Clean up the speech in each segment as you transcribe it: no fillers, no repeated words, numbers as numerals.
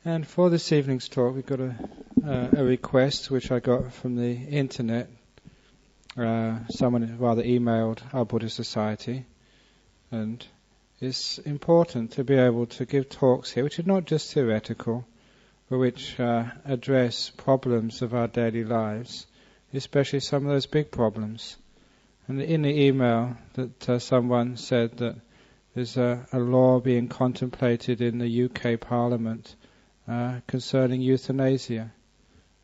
And for this evening's talk, we've got a request which I got from the internet. Someone rather emailed our Buddhist Society, and it's important to be able to give talks here, which are not just theoretical, but which address problems of our daily lives, especially some of those big problems. And in the email that someone said that there's a law being contemplated in the UK Parliament concerning euthanasia.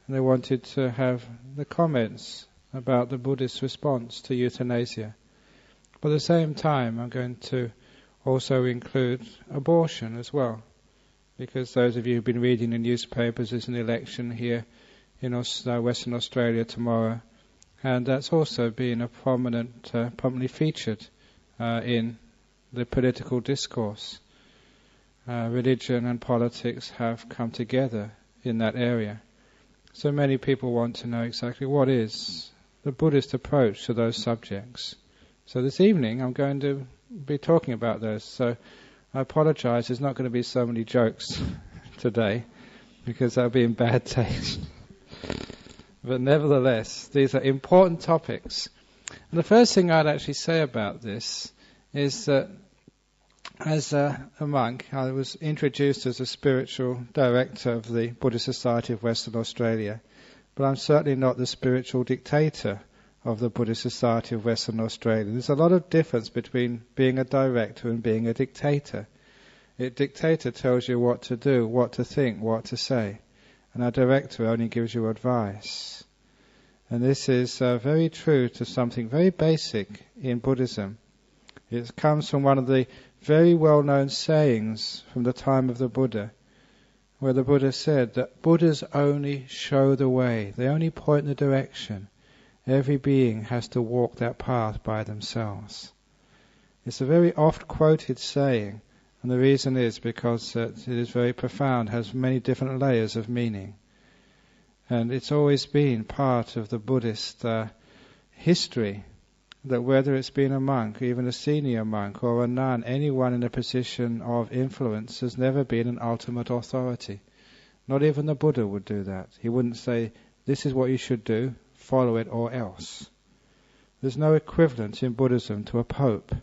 And they wanted to have the comments about the Buddhist response to euthanasia. But at the same time, I'm going to also include abortion as well, because those of you who've been reading the newspapers, there's an election here in Western Australia tomorrow, and that's also been a prominently featured in the political discourse. Religion and politics have come together in that area. So many people want to know exactly what is the Buddhist approach to those subjects. So this evening I'm going to be talking about those. So I apologize, there's not going to be so many jokes today, because that'll be in bad taste. But nevertheless, these are important topics. And the first thing I'd actually say about this is that as a monk, I was introduced as a spiritual director of the Buddhist Society of Western Australia, but I'm certainly not the spiritual dictator of the Buddhist Society of Western Australia. There's a lot of difference between being a director and being a dictator. A dictator tells you what to do, what to think, what to say, and a director only gives you advice. And this is very true to something very basic in Buddhism. It comes from one of the very well-known sayings from the time of the Buddha, where the Buddha said that Buddhas only show the way, they only point the direction. Every being has to walk that path by themselves. It's a very oft-quoted saying, and the reason is because it is very profound, has many different layers of meaning. And it's always been part of the Buddhist history, that whether it's been a monk, even a senior monk, or a nun, anyone in a position of influence has never been an ultimate authority. Not even the Buddha would do that. He wouldn't say, this is what you should do, follow it or else. There's no equivalent in Buddhism to a pope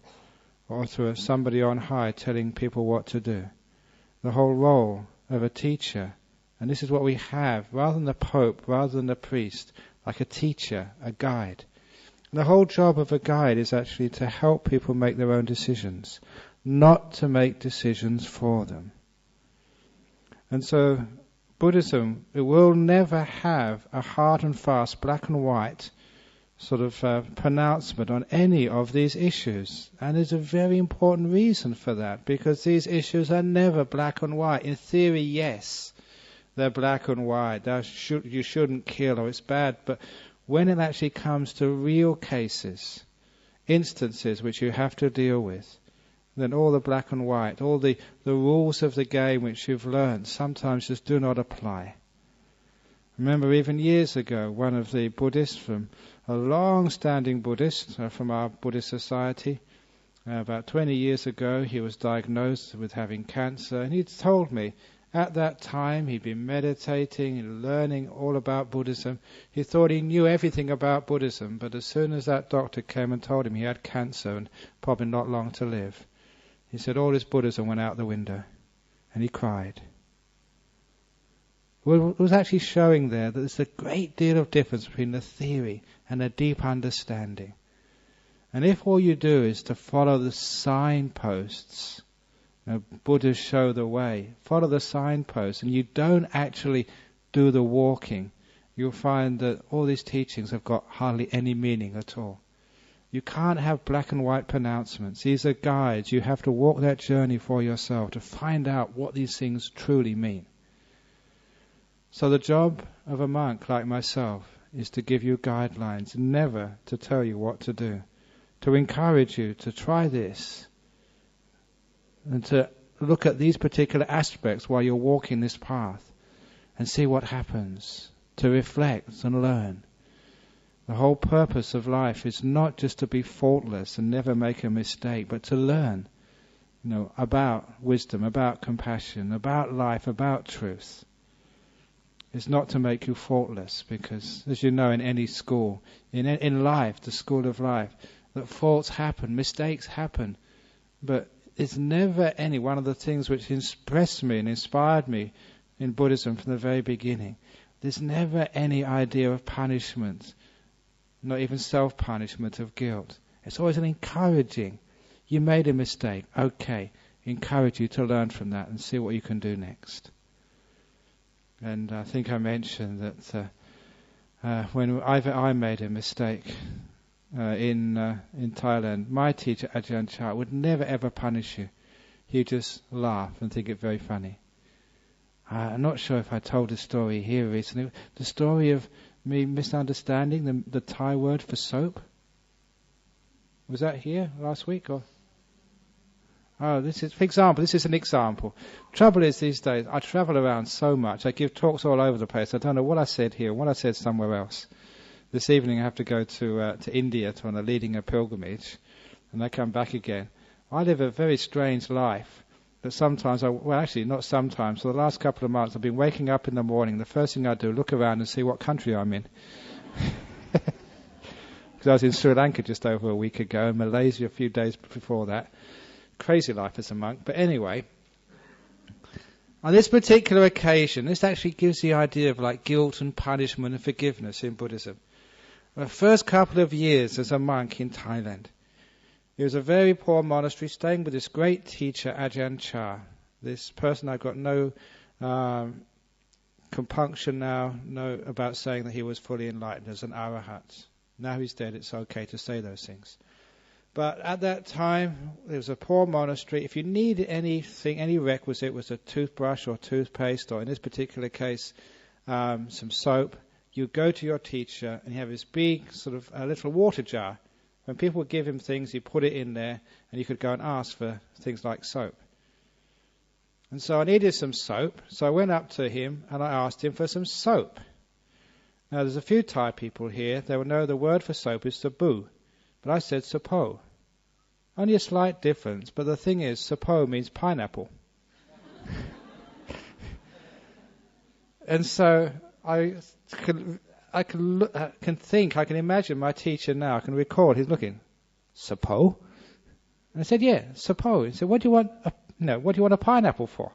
or to somebody on high telling people what to do. The whole role of a teacher, and this is what we have, rather than the pope, rather than the priest, like a teacher, a guide. The whole job of a guide is actually to help people make their own decisions, not to make decisions for them. And so Buddhism, it will never have a hard and fast, black and white sort of pronouncement on any of these issues. And there's a very important reason for that, because these issues are never black and white. In theory, yes, they're black and white. You shouldn't kill, or it's bad, but when it actually comes to real cases, instances which you have to deal with, then all the black and white, all the rules of the game which you've learned sometimes just do not apply. Remember, even years ago, one of the Buddhists, from a long-standing Buddhist from our Buddhist Society, about 20 years ago, he was diagnosed with having cancer, and he'd told me, at that time, he'd been meditating and learning all about Buddhism. He thought he knew everything about Buddhism, but as soon as that doctor came and told him he had cancer and probably not long to live, he said all his Buddhism went out the window, and he cried. Well, it was actually showing there that there's a great deal of difference between the theory and a deep understanding. And if all you do is to follow the signposts, Buddhas show the way, follow the signposts, and you don't actually do the walking, you'll find that all these teachings have got hardly any meaning at all. You can't have black and white pronouncements. These are guides. You have to walk that journey for yourself to find out what these things truly mean. So the job of a monk like myself is to give you guidelines, never to tell you what to do, to encourage you to try this, and to look at these particular aspects while you're walking this path and see what happens, to reflect and learn. The whole purpose of life is not just to be faultless and never make a mistake, but to learn. about wisdom, about compassion, about life, about truth. It's not to make you faultless, because, as you know, in any school, in life, the school of life, that faults happen, mistakes happen, but it's never any one of the things which impressed me and inspired me in Buddhism from the very beginning. There's never any idea of punishment, not even self-punishment of guilt. It's always an encouraging. You made a mistake, okay, encourage you to learn from that and see what you can do next. And I think I mentioned that when I made a mistake in Thailand, my teacher Ajahn Chah would never ever punish you. He'd just laugh and think it very funny. I'm not sure if I told a story here recently. The story of me misunderstanding the Thai word for soap. Was that here last week? Or? Oh, this is an example. Trouble is, these days, I travel around so much. I give talks all over the place. I don't know what I said here and what I said somewhere else. This evening I have to go to India leading a pilgrimage, and I come back again. I live a very strange life. That sometimes, not sometimes, for the last couple of months I've been waking up in the morning, the first thing I do, look around and see what country I'm in. Because I was in Sri Lanka just over a week ago, and Malaysia a few days before that. Crazy life as a monk. But anyway, on this particular occasion, this actually gives the idea of like guilt and punishment and forgiveness in Buddhism. The first couple of years as a monk in Thailand, it was a very poor monastery, staying with this great teacher, Ajahn Chah. This person I've got no compunction now, about saying that he was fully enlightened as an arahat. Now he's dead, it's okay to say those things. But at that time, it was a poor monastery. If you needed anything, any requisite was a toothbrush or toothpaste, or in this particular case, some soap, you go to your teacher and you have this big sort of a little water jar. When people would give him things, he put it in there, and you could go and ask for things like soap. And so I needed some soap, so I went up to him and I asked him for some soap. Now there's a few Thai people here, they will know the word for soap is sabu, but I said sapo. Only a slight difference, but the thing is, sapo means pineapple. And so I can imagine my teacher now, I can recall, he's looking, sapo? And I said, yeah, sapo. He said, what do you want a pineapple for?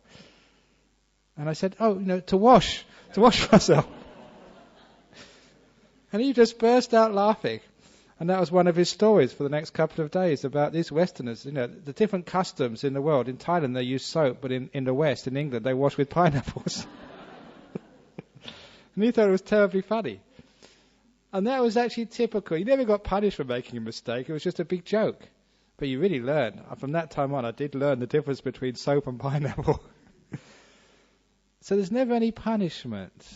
And I said, to wash myself. And he just burst out laughing. And that was one of his stories for the next couple of days about these Westerners, the different customs in the world. In Thailand they use soap, but in the West, in England, they wash with pineapples. And he thought it was terribly funny. And that was actually typical. You never got punished for making a mistake. It was just a big joke. But you really learned. From that time on, I did learn the difference between soap and pineapple. So there's never any punishment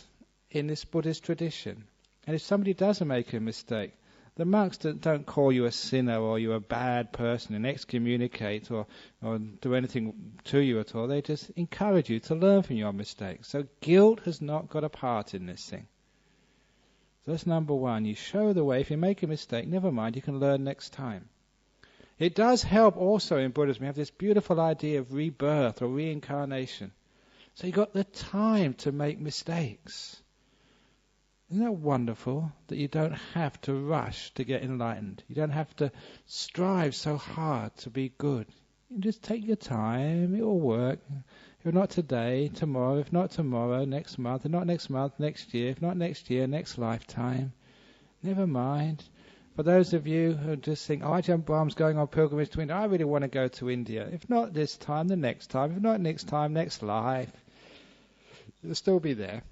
in this Buddhist tradition. And if somebody does make a mistake, the monks don't call you a sinner or you're a bad person and excommunicate or do anything to you at all. They just encourage you to learn from your mistakes. So guilt has not got a part in this thing. So that's number one. You show the way. If you make a mistake, never mind, you can learn next time. It does help also in Buddhism. We have this beautiful idea of rebirth or reincarnation. So you've got the time to make mistakes. Isn't that wonderful that you don't have to rush to get enlightened? You don't have to strive so hard to be good. You just take your time, it will work. If not today, tomorrow. If not tomorrow, next month. If not next month, next year. If not next year, next lifetime. Never mind. For those of you who just think, Ajahn Brahm's going on pilgrimage to India, I really want to go to India. If not this time, the next time. If not next time, next life. It'll still be there.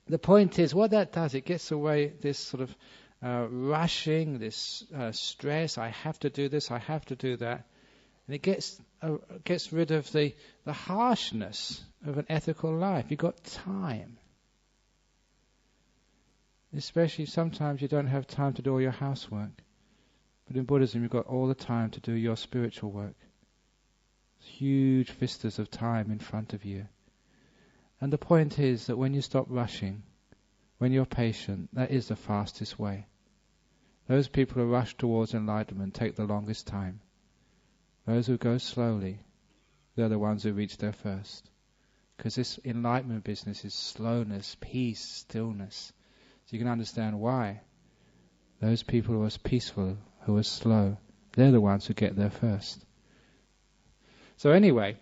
The point is, what that does, it gets away this sort of rushing, this stress. I have to do this, I have to do that, and it gets rid of the harshness of an ethical life. You've got time. Especially sometimes you don't have time to do all your housework, but in Buddhism you've got all the time to do your spiritual work. Huge vistas of time in front of you. And the point is that when you stop rushing, when you're patient, that is the fastest way. Those people who rush towards enlightenment take the longest time. Those who go slowly they're the ones who reach there first. Because this enlightenment business is slowness, peace, stillness. So you can understand why. Those people who are peaceful, who are slow, they're the ones who get there first. So anyway,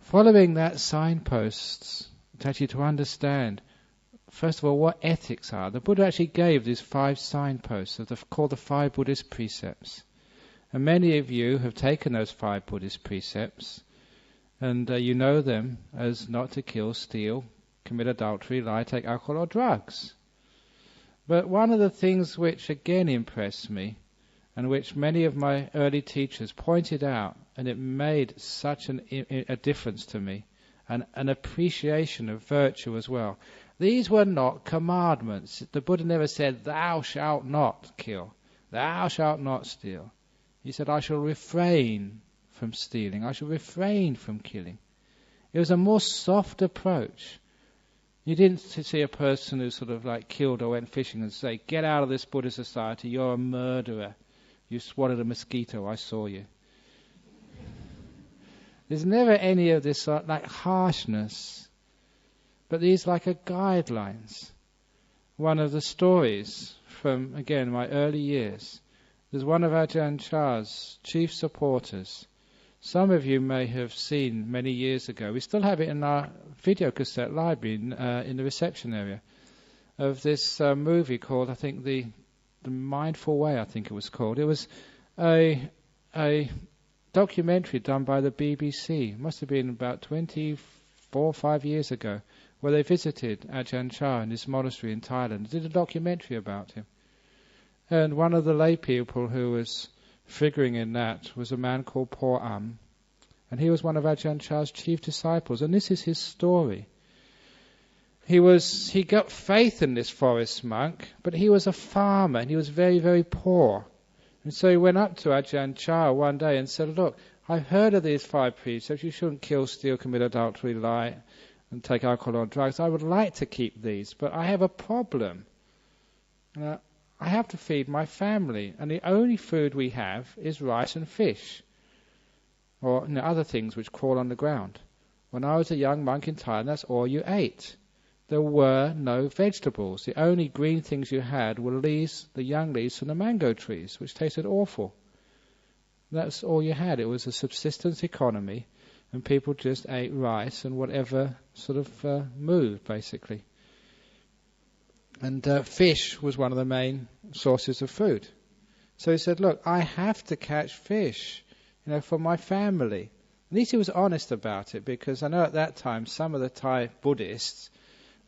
following that signposts, actually to understand, first of all, what ethics are. The Buddha actually gave these 5 signposts, called the 5 Buddhist precepts. And many of you have taken those 5 Buddhist precepts, and you know them as not to kill, steal, commit adultery, lie, take alcohol or drugs. But one of the things which again impressed me, and which many of my early teachers pointed out, and it made such a difference to me, and an appreciation of virtue as well. These were not commandments. The Buddha never said, thou shalt not kill, thou shalt not steal. He said, I shall refrain from stealing, I shall refrain from killing. It was a more soft approach. You didn't see a person who sort of like killed or went fishing and say, get out of this Buddhist society, you're a murderer. You swallowed a mosquito, I saw you. There's never any of this like harshness, but these like a guidelines. One of the stories from, again, my early years, there's one of Ajahn Chah's chief supporters. Some of you may have seen many years ago, we still have it in our video cassette library in the reception area, of this movie called, I think, the Mindful Way, I think it was called. It was a documentary done by the BBC. It must have been about 5 years ago, where they visited Ajahn Chah in his monastery in Thailand. They did a documentary about him. And one of the lay people who was figuring in that was a man called Fuang. And he was one of Ajahn Chah's chief disciples. And this is his story. He got faith in this forest monk, but he was a farmer and he was very, very poor. And so he went up to Ajahn Chah one day and said, look, I've heard of these 5 precepts. You shouldn't kill, steal, commit adultery, lie, and take alcohol or drugs. I would like to keep these, but I have a problem. I have to feed my family, and the only food we have is rice and fish, or other things which crawl on the ground. When I was a young monk in Thailand, that's all you ate. There were no vegetables. The only green things you had were leaves, the young leaves from the mango trees, which tasted awful. That's all you had. It was a subsistence economy, and people just ate rice and whatever sort of moved, basically. And fish was one of the main sources of food. So he said, look, I have to catch fish, for my family. At least he was honest about it, because I know at that time some of the Thai Buddhists,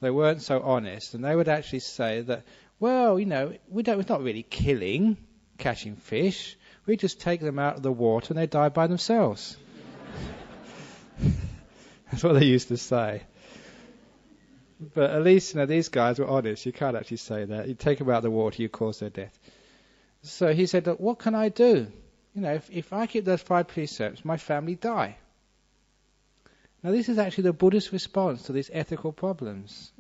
they weren't so honest, and they would actually say that, well, we're not really killing, catching fish. We just take them out of the water and they die by themselves. That's what they used to say. But at least, these guys were honest. You can't actually say that. You take them out of the water, you cause their death. So he said, look, what can I do? If I keep those 5 precepts, my family die. Now this is actually the Buddhist response to these ethical problems.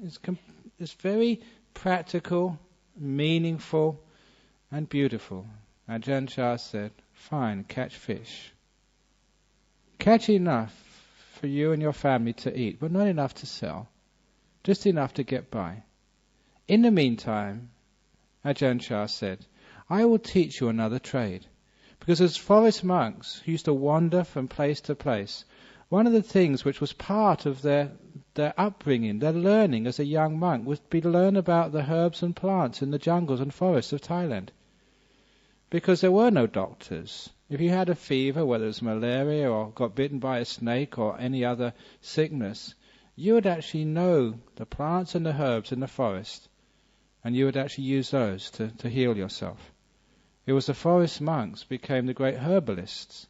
It's very practical, meaningful, and beautiful. Ajahn Chah said, fine, catch fish. Catch enough for you and your family to eat, but not enough to sell. Just enough to get by. In the meantime, Ajahn Chah said, I will teach you another trade. Because as forest monks who used to wander from place to place, one of the things which was part of their upbringing, their learning as a young monk, was to learn about the herbs and plants in the jungles and forests of Thailand. Because there were no doctors. If you had a fever, whether it was malaria or got bitten by a snake or any other sickness, you would actually know the plants and the herbs in the forest, and you would actually use those to heal yourself. It was the forest monks became the great herbalists.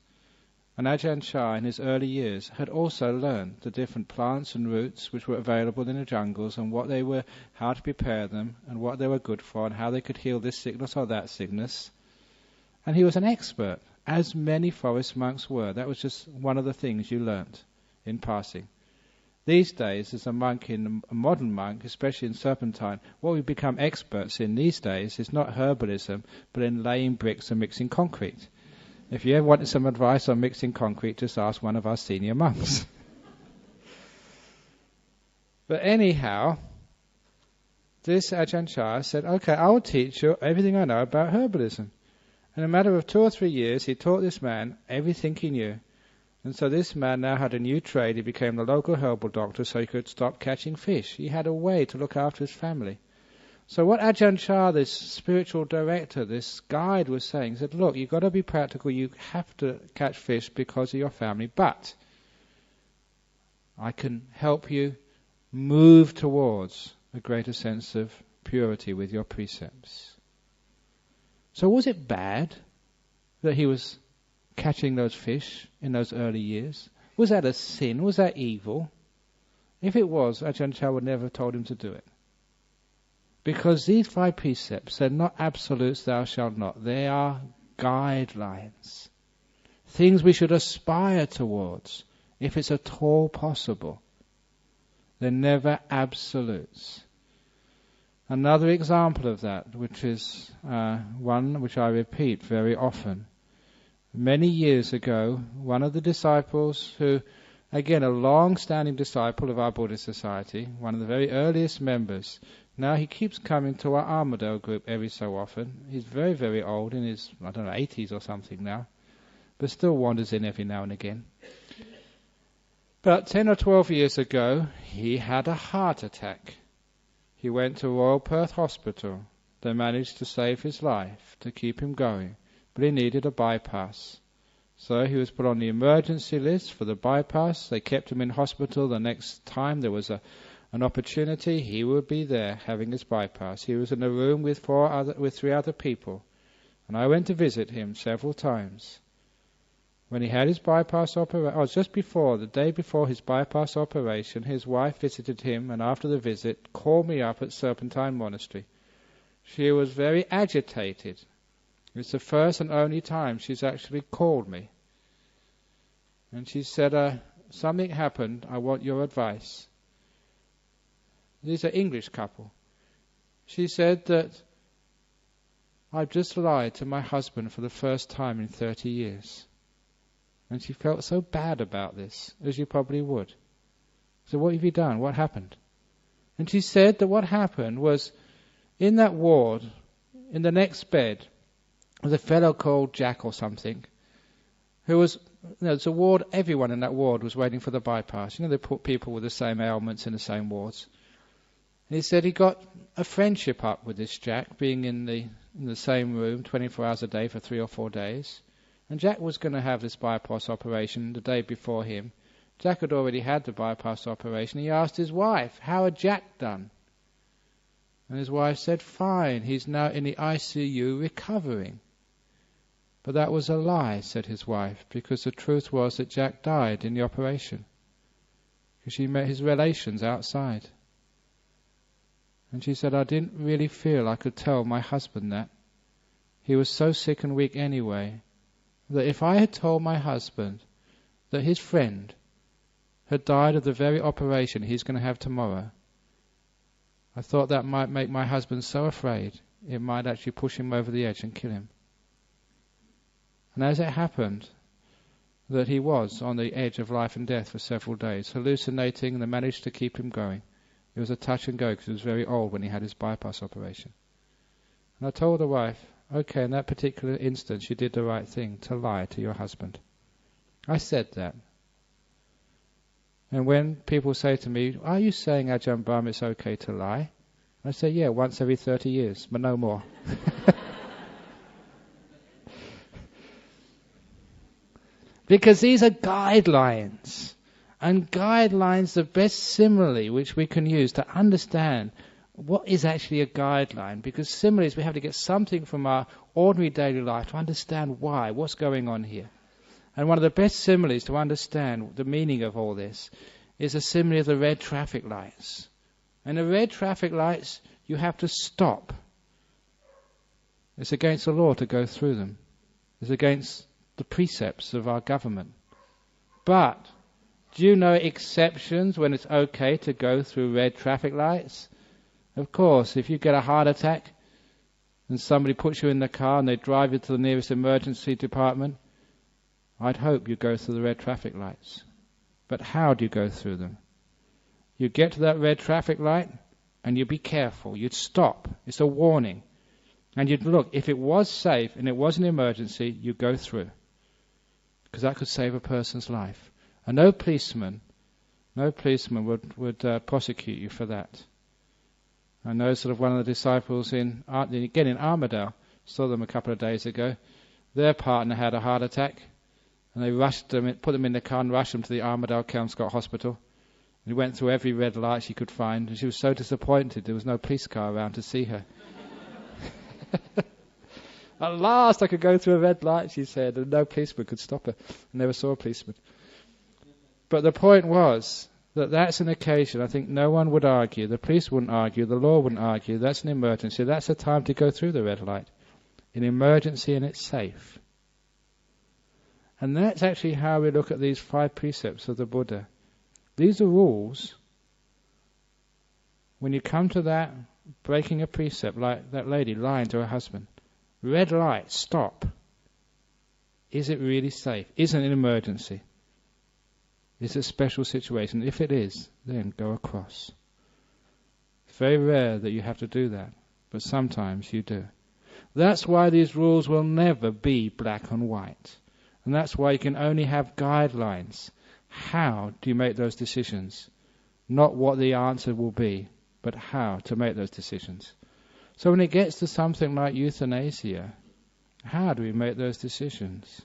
And Ajahn Chah in his early years had also learned the different plants and roots which were available in the jungles, and what they were, how to prepare them, and what they were good for, and how they could heal this sickness or that sickness. And he was an expert, as many forest monks were. That was just one of the things you learnt in passing. These days, as a modern monk, especially in Serpentine, what we become experts in these days is not herbalism, but in laying bricks and mixing concrete. If you ever wanted some advice on mixing concrete, just ask one of our senior monks. But anyhow, this Ajahn Chah said, okay, I will teach you everything I know about herbalism. In a matter of 2 or 3 years, he taught this man everything he knew. And so this man now had a new trade. He became the local herbal doctor so he could stop catching fish. He had a way to look after his family. So what Ajahn Chah, this spiritual director, this guide was saying, he said, look, you've got to be practical. You have to catch fish because of your family. But I can help you move towards a greater sense of purity with your precepts. So was it bad that he was catching those fish in those early years? Was that a sin? Was that evil? If it was, Ajahn Chah would never have told him to do it. Because these 5 precepts, they're not absolutes, thou shalt not. They are guidelines. Things we should aspire towards, if it's at all possible. They're never absolutes. Another example of that, which is one which I repeat very often. Many years ago, one of the disciples who, again, a long-standing disciple of our Buddhist society, one of the very earliest members, now he keeps coming to our amaro group every so often. He's very, very old, in his, 80s or something now, but still wanders in every now and again. But 10 or 12 years ago, he had a heart attack. He went to Royal Perth Hospital. They managed to save his life, to keep him going, but he needed a bypass. So he was put on the emergency list for the bypass. They kept him in hospital. The next time there was an opportunity, he would be there having his bypass. He was in a room with 3 other people, and I went to visit him several times. When he had his bypass operation, just before, the day before his bypass operation, his wife visited him, and after the visit called me up at Serpentine Monastery. She was very agitated. It's the first and only time she's actually called me. And she said, something happened, I want your advice. These are English couple. She said that I've just lied to my husband for the first time in 30 years. And she felt so bad about this, as you probably would. So what have you done? What happened? And she said that what happened was, in that ward, in the next bed, was a fellow called Jack or something, who was, it's a ward, everyone in that ward was waiting for the bypass. They put people with the same ailments in the same wards. And he said he got a friendship up with this Jack, being in the same room 24 hours a day for 3 or 4 days. And Jack was going to have this bypass operation the day before him. Jack had already had the bypass operation. He asked his wife, how had Jack done? And his wife said, fine, he's now in the ICU recovering. But that was a lie, said his wife, because the truth was that Jack died in the operation. Because she met his relations outside. And she said, I didn't really feel I could tell my husband that. He was so sick and weak anyway, that if I had told my husband that his friend had died of the very operation he's going to have tomorrow, I thought that might make my husband so afraid it might actually push him over the edge and kill him. And as it happened, that he was on the edge of life and death for several days, hallucinating, and they managed to keep him going. It was a touch and go because he was very old when he had his bypass operation. And I told the wife, okay, in that particular instance you did the right thing, to lie to your husband. I said that. And when people say to me, are you saying, Ajahn Brahm, it's okay to lie? I say, yeah, once every 30 years, but no more. Because these are guidelines. And guidelines, the best simile which we can use to understand what is actually a guideline. Because similes, we have to get something from our ordinary daily life to understand why, what's going on here. And one of the best similes to understand the meaning of all this is a simile of the red traffic lights. And the red traffic lights, you have to stop. It's against the law to go through them. It's against the precepts of our government. But do you know exceptions when it's okay to go through red traffic lights? Of course, if you get a heart attack and somebody puts you in the car and they drive you to the nearest emergency department, I'd hope you go through the red traffic lights. But how do you go through them? You get to that red traffic light and you be careful. You'd stop. It's a warning. And you'd look. If it was safe and it was an emergency, you go through. Because that could save a person's life. And no policeman would prosecute you for that. I know sort of one of the disciples in Armadale, saw them a couple of days ago. Their partner had a heart attack, and they rushed them, put them in the car and rushed them to the Armadale Kelmscott Hospital. And he went through every red light she could find, and she was so disappointed there was no police car around to see her. At last I could go through a red light, she said, and no policeman could stop her. I never saw a policeman. But the point was that that's an occasion, I think no one would argue, the police wouldn't argue, the law wouldn't argue, that's an emergency, that's a time to go through the red light. An emergency and it's safe. And that's actually how we look at these 5 precepts of the Buddha. These are rules. When you come to that, breaking a precept, like that lady lying to her husband, red light, stop. Is it really safe? Is it an emergency? Is it a special situation? If it is, then go across. It's very rare that you have to do that, but sometimes you do. That's why these rules will never be black and white. And that's why you can only have guidelines. How do you make those decisions? Not what the answer will be, but how to make those decisions. So when it gets to something like euthanasia, how do we make those decisions?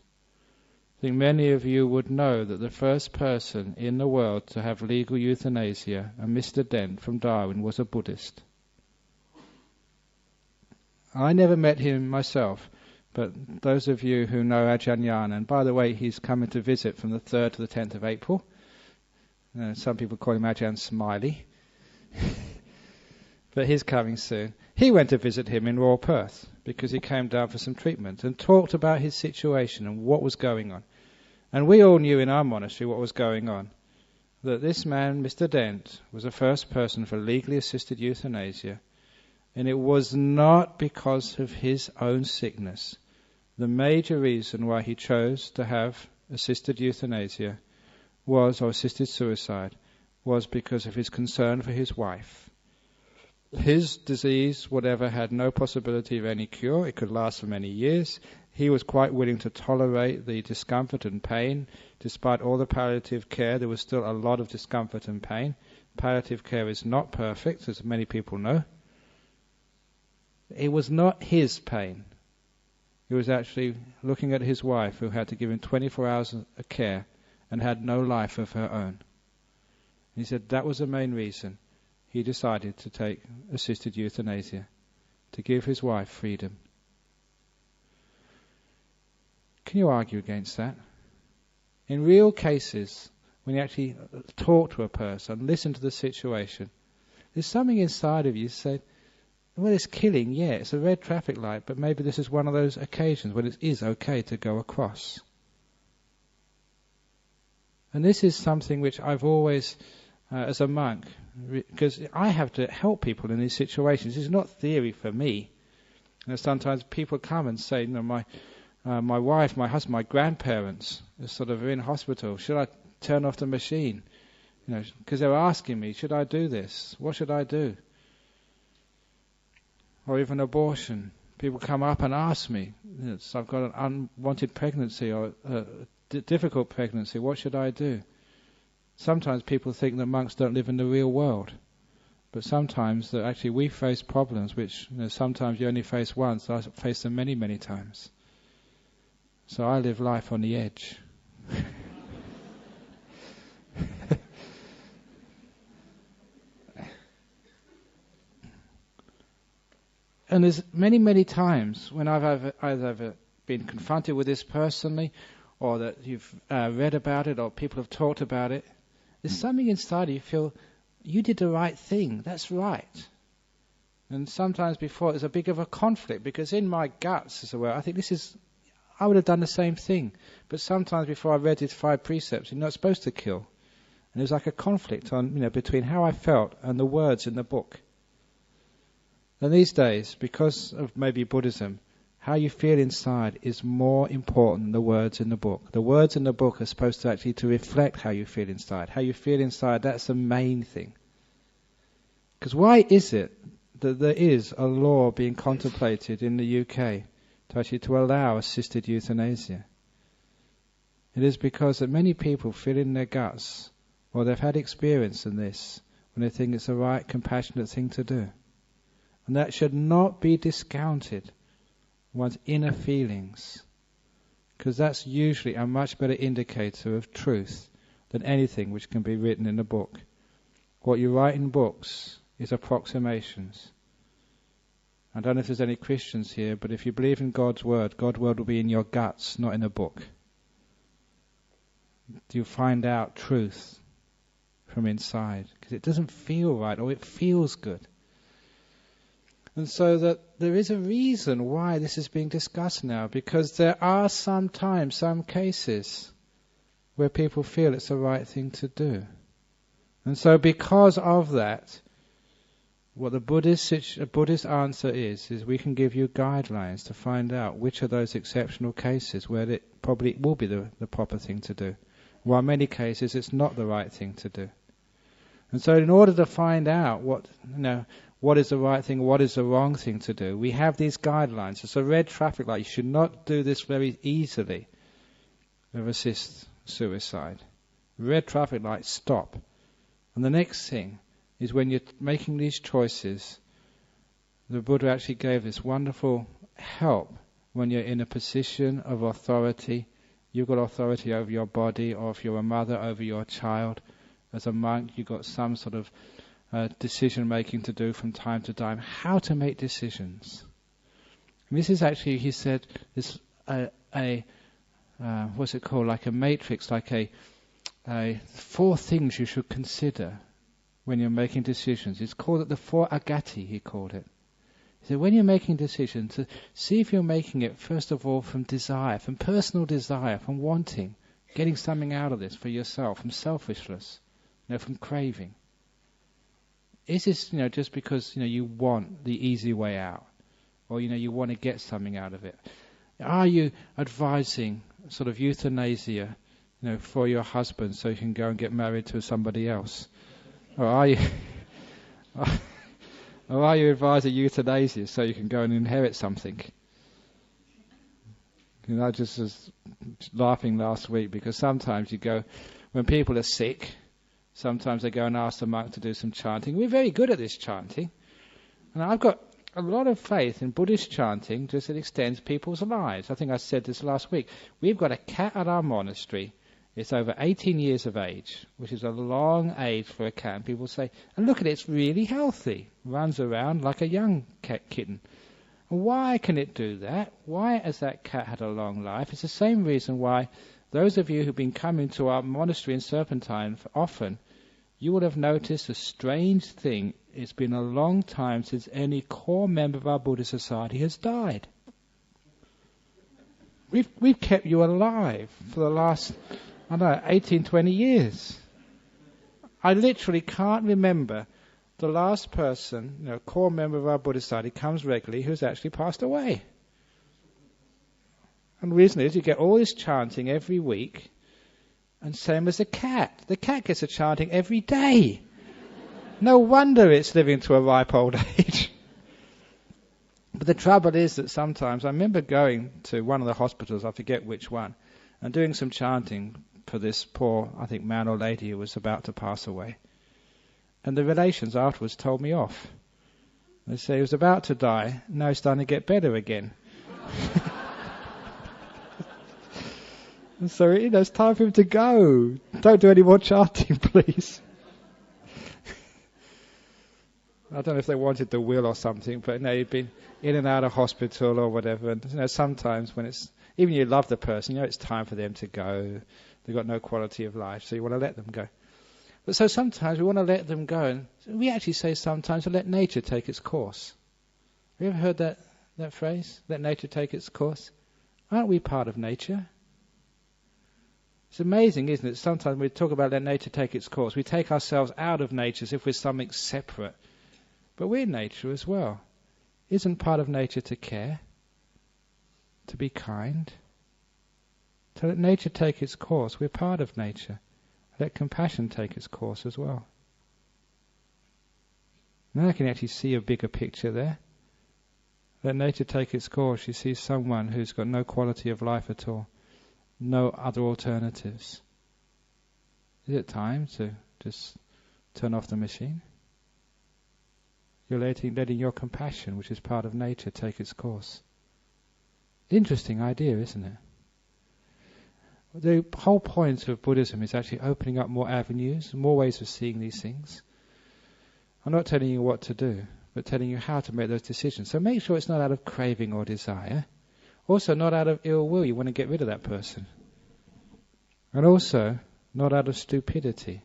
I think many of you would know that the first person in the world to have legal euthanasia, a Mr. Dent from Darwin, was a Buddhist. I never met him myself, but those of you who know Ajahn, and by the way, he's coming to visit from the 3rd to the 10th of April. Some people call him Ajahn Smiley. But he's coming soon. He went to visit him in Royal Perth because he came down for some treatment and talked about his situation and what was going on. And we all knew in our monastery what was going on. That this man, Mr. Dent, was the first person for legally assisted euthanasia. And it was not because of his own sickness. The major reason why he chose to have assisted euthanasia or assisted suicide, was because of his concern for his wife. His disease, whatever, had no possibility of any cure. It could last for many years. He was quite willing to tolerate the discomfort and pain. Despite all the palliative care, there was still a lot of discomfort and pain. Palliative care is not perfect, as many people know. It was not his pain. He was actually looking at his wife, who had to give him 24 hours of care and had no life of her own. He said that was the main reason he decided to take assisted euthanasia, to give his wife freedom. Can you argue against that? In real cases, when you actually talk to a person, listen to the situation, there's something inside of you that said, well, it's killing, yeah, it's a red traffic light, but maybe this is one of those occasions when it is okay to go across. And this is something which I've always, as a monk, because I have to help people in these situations. It's not theory for me. Sometimes people come and say, my wife, my husband, my grandparents are sort of in hospital. Should I turn off the machine? Because they're asking me, should I do this? What should I do? Or even abortion. People come up and ask me, so I've got an unwanted pregnancy or a difficult pregnancy, what should I do? Sometimes people think that monks don't live in the real world. But sometimes that actually we face problems which sometimes you only face once. I face them many, many times. So I live life on the edge. And there's many, many times when I've either been confronted with this personally, or that you've read about it, or people have talked about it. There's something inside you feel, you did the right thing, that's right. And sometimes before there's a big of a conflict, because in my guts as well, I think I would have done the same thing. But sometimes before I read these 5 precepts, you're not supposed to kill. And there's like a conflict between how I felt and the words in the book. And these days, because of maybe Buddhism, How you feel inside is more important than the words in the book. The words in the book are supposed to actually to reflect how you feel inside. How you feel inside, that's the main thing. Because why is it that there is a law being contemplated in the UK to allow assisted euthanasia? It is because that many people feel in their guts, or they've had experience in this, when they think it's the right, compassionate thing to do. And that should not be discounted, one's inner feelings, because that's usually a much better indicator of truth than anything which can be written in a book. What you write in books is approximations. I don't know if there's any Christians here, but if you believe in God's word will be in your guts, not in a book. You find out truth from inside, because it doesn't feel right, or it feels good. And so that there is a reason why this is being discussed now, because there are sometimes some cases where people feel it's the right thing to do. And so because of that, what the Buddhist answer is we can give you guidelines to find out which are those exceptional cases where it probably will be the proper thing to do, while in many cases it's not the right thing to do. And so in order to find out what is the right thing, what is the wrong thing to do, we have these guidelines. It's a red traffic light. You should not do this very easily of assist suicide. Red traffic light, stop. And the next thing is when you're making these choices, the Buddha actually gave this wonderful help when you're in a position of authority. You've got authority over your body, or if you're a mother, over your child. As a monk, you've got some sort of decision-making to do from time to time. How to make decisions. And this is actually, he said, this what's it called? Like a matrix, like a 4 things you should consider when you're making decisions. It's called the 4 agati, he called it. He said, when you're making decisions, to see if you're making it, first of all, from desire, from personal desire, from wanting, getting something out of this for yourself, from selfishness, from craving. Is this, just because, you want the easy way out, or, you want to get something out of it? Are you advising sort of euthanasia, for your husband so you can go and get married to somebody else? Or are you, or are you advising euthanasia so you can go and inherit something? I just was laughing last week because sometimes you go, when people are sick, sometimes they go and ask the monk to do some chanting. We're very good at this chanting. And I've got a lot of faith in Buddhist chanting, just it extends people's lives. I think I said this last week. We've got a cat at our monastery. It's over 18 years of age, which is a long age for a cat. And people say, and look at it, it's really healthy. Runs around like a young kitten. And why can it do that? Why has that cat had a long life? It's the same reason why those of you who've been coming to our monastery in Serpentine often, you would have noticed a strange thing. It's been a long time since any core member of our Buddhist society has died. We've kept you alive for the last, 18, 20 years. I literally can't remember the last person, core member of our Buddhist society comes regularly who's actually passed away. And the reason is you get all this chanting every week, and same as the cat. The cat gets a chanting every day. No wonder it's living to a ripe old age. But the trouble is that sometimes, I remember going to one of the hospitals, I forget which one, and doing some chanting for this poor, I think, man or lady who was about to pass away. And the relations afterwards told me off. They say he was about to die, now he's starting to get better again. And so, it's time for him to go. Don't do any more chanting, please. I don't know if they wanted the will or something, but he'd been in and out of hospital or whatever. And sometimes when even you love the person, it's time for them to go. They've got no quality of life, so you want to let them go. But so sometimes we want to let them go, and we actually say sometimes to let nature take its course. Have you ever heard that phrase? Let nature take its course? Aren't we part of nature? It's amazing, isn't it? Sometimes we talk about let nature take its course. We take ourselves out of nature as if we're something separate. But we're nature as well. Isn't part of nature to care? to be kind, to let nature take its course. We're part of nature. Let compassion take its course as well. Now I can actually see a bigger picture there. Let nature take its course. You see someone who's got no quality of life at all, no other alternatives. Is it time to just turn off the machine? You're letting your compassion, which is part of nature, take its course. Interesting idea, isn't it? The whole point of Buddhism is actually opening up more avenues, more ways of seeing these things. I'm not telling you what to do, but telling you how to make those decisions. So make sure it's not out of craving or desire. Also not out of ill will, you want to get rid of that person. And also not out of stupidity.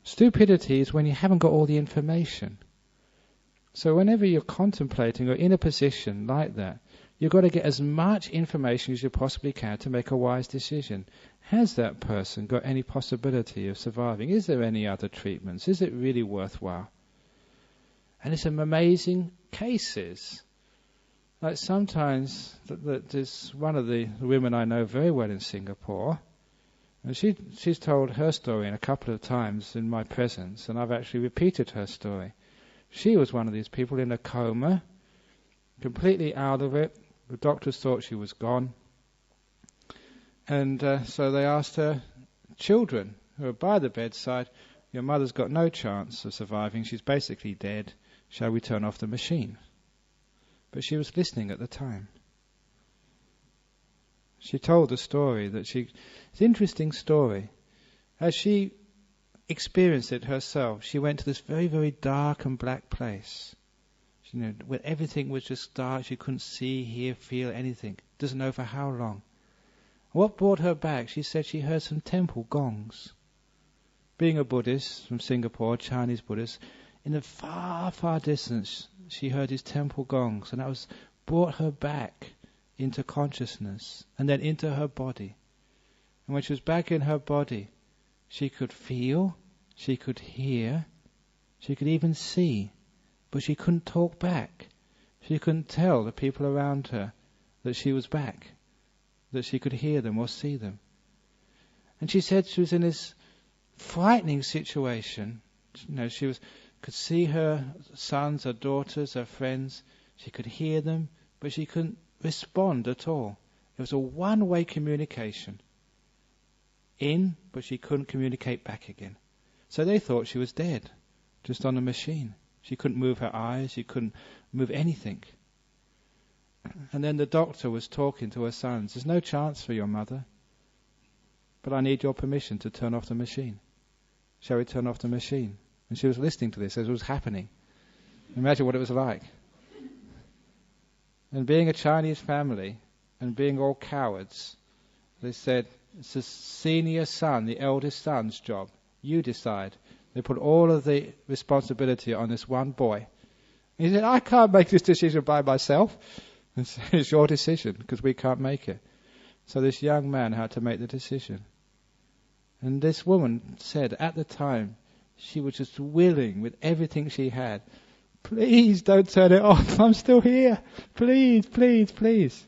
Stupidity is when you haven't got all the information. So whenever you're contemplating or in a position like that, you've got to get as much information as you possibly can to make a wise decision. Has that person got any possibility of surviving? Is there any other treatments? Is it really worthwhile? And it's some amazing cases. Like sometimes, there's one of the women I know very well in Singapore, and she's told her story a couple of times in my presence, and I've actually repeated her story. She was one of these people in a coma, completely out of it. The doctors thought she was gone. And so they asked her children who were by the bedside, your mother's got no chance of surviving, she's basically dead, shall we turn off the machine? But she was listening at the time. She told the story it's an interesting story. As she experienced it herself, she went to this very, very dark and black place. Where everything was just dark, she couldn't see, hear, feel anything. Doesn't know for how long. What brought her back? She said she heard some temple gongs. Being a Buddhist from Singapore, Chinese Buddhist, in the far, far distance, she heard these temple gongs, and that brought her back into consciousness, and then into her body. And when she was back in her body, she could feel, she could hear, she could even see, but she couldn't talk back. She couldn't tell the people around her that she was back, that she could hear them or see them. And she said she was in this frightening situation. She could see her sons, her daughters, her friends. She could hear them, but she couldn't respond at all. It was a one-way communication. In, but she couldn't communicate back again. So they thought she was dead, just on a machine. She couldn't move her eyes, she couldn't move anything. And then the doctor was talking to her sons. There's no chance for your mother, but I need your permission to turn off the machine. Shall we turn off the machine? And she was listening to this as it was happening. Imagine what it was like. And being a Chinese family and being all cowards, they said, it's the senior son, the eldest son's job. You decide. They put all of the responsibility on this one boy. He said, I can't make this decision by myself. It's your decision, because we can't make it. So this young man had to make the decision. And this woman said, at the time, she was just willing, with everything she had, please don't turn it off, I'm still here. Please, please, please.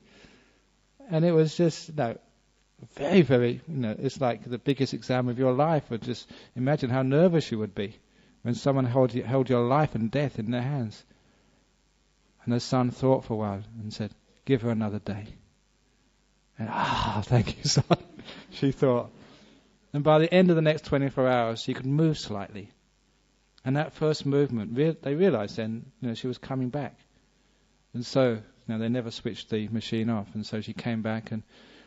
And it was just, very, very, it's like the biggest exam of your life. But just imagine how nervous you would be when someone held your life and death in their hands. And the son thought for a while and said, give her another day. And, thank you, son, she thought. And by the end of the next 24 hours, she could move slightly. And that first movement, they realized then, she was coming back. And so, they never switched the machine off. And so she came back and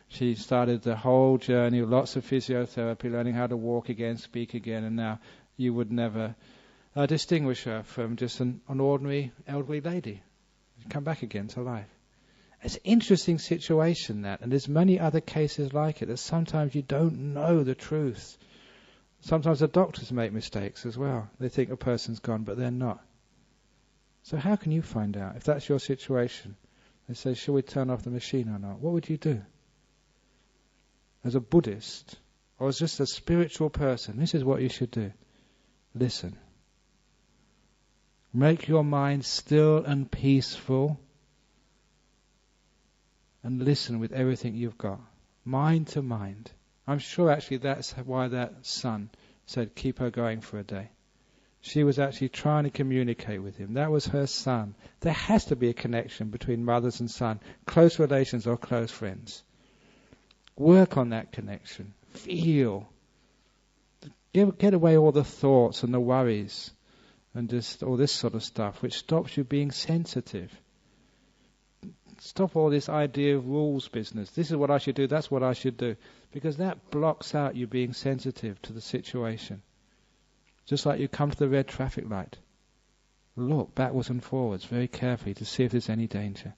she started the whole journey, lots of physiotherapy, learning how to walk again, speak again, and now you would never distinguish her from just an ordinary elderly lady. She'd come back again to life. It's an interesting situation, that, and there's many other cases like it, that sometimes you don't know the truth. Sometimes the doctors make mistakes as well. They think a person's gone, but they're not. So how can you find out? If that's your situation, they say, shall we turn off the machine or not? What would you do? As a Buddhist, or as just a spiritual person, this is what you should do. Listen. Make your mind still and peaceful. and listen with everything you've got. Mind to mind. I'm sure actually that's why that son said, keep her going for a day. She was actually trying to communicate with him. That was her son. There has to be a connection between mothers and son, close relations or close friends. Work on that connection. Feel. Get away all the thoughts and the worries and just all this sort of stuff which stops you being sensitive. Stop all this idea of rules business. This is what I should do, that's what I should do. Because that blocks out you being sensitive to the situation. Just like you come to the red traffic light. Look backwards and forwards very carefully to see if there's any danger.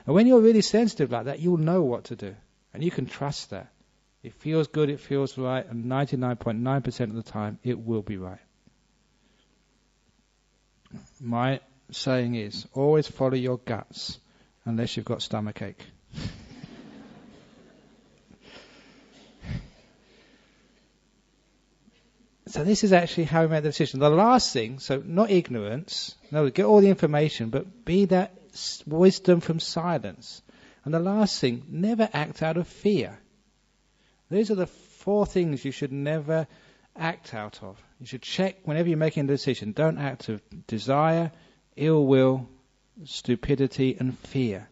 And when you're really sensitive like that, you'll know what to do. And you can trust that. It feels good, it feels right, and 99.9% of the time it will be right. My saying is, always follow your guts, unless you've got stomachache. So this is actually how we make the decision. The last thing, so not ignorance, no, get all the information, but be that wisdom from silence. And the last thing, never act out of fear. These are the 4 things you should never act out of. You should check whenever you're making a decision. Don't act of desire, ill will, stupidity and fear.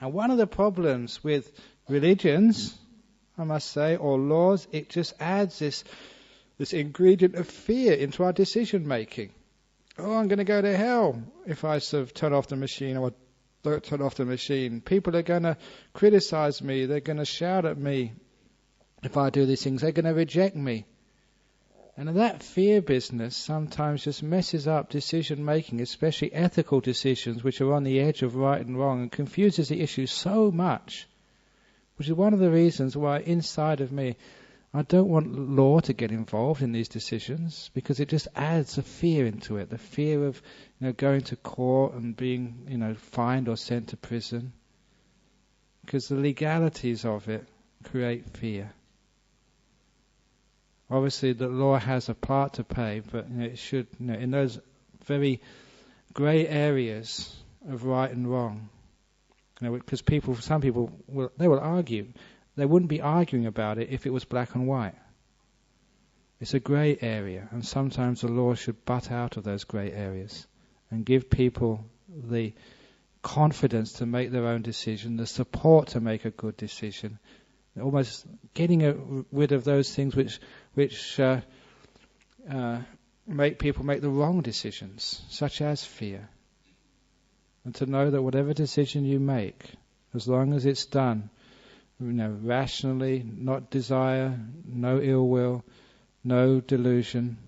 And one of the problems with religions, I must say, or laws, it just adds this ingredient of fear into our decision making. Oh, I'm going to go to hell if I sort of turn off the machine or don't turn off the machine. People are going to criticize me. They're going to shout at me if I do these things. They're going to reject me. And that fear business sometimes just messes up decision making, especially ethical decisions which are on the edge of right and wrong, and confuses the issue so much, which is one of the reasons why inside of me I don't want law to get involved in these decisions, because it just adds a fear into it, the fear of going to court and being fined or sent to prison, because the legalities of it create fear. Obviously the law has a part to play, but it should, in those very grey areas of right and wrong, because some people will argue. They wouldn't be arguing about it if it was black and white. It's a grey area, and sometimes the law should butt out of those grey areas and give people the confidence to make their own decision, the support to make a good decision, almost getting rid of those things which make people make the wrong decisions, such as fear. And to know that whatever decision you make, as long as it's done rationally, not desire, no ill will, no delusion,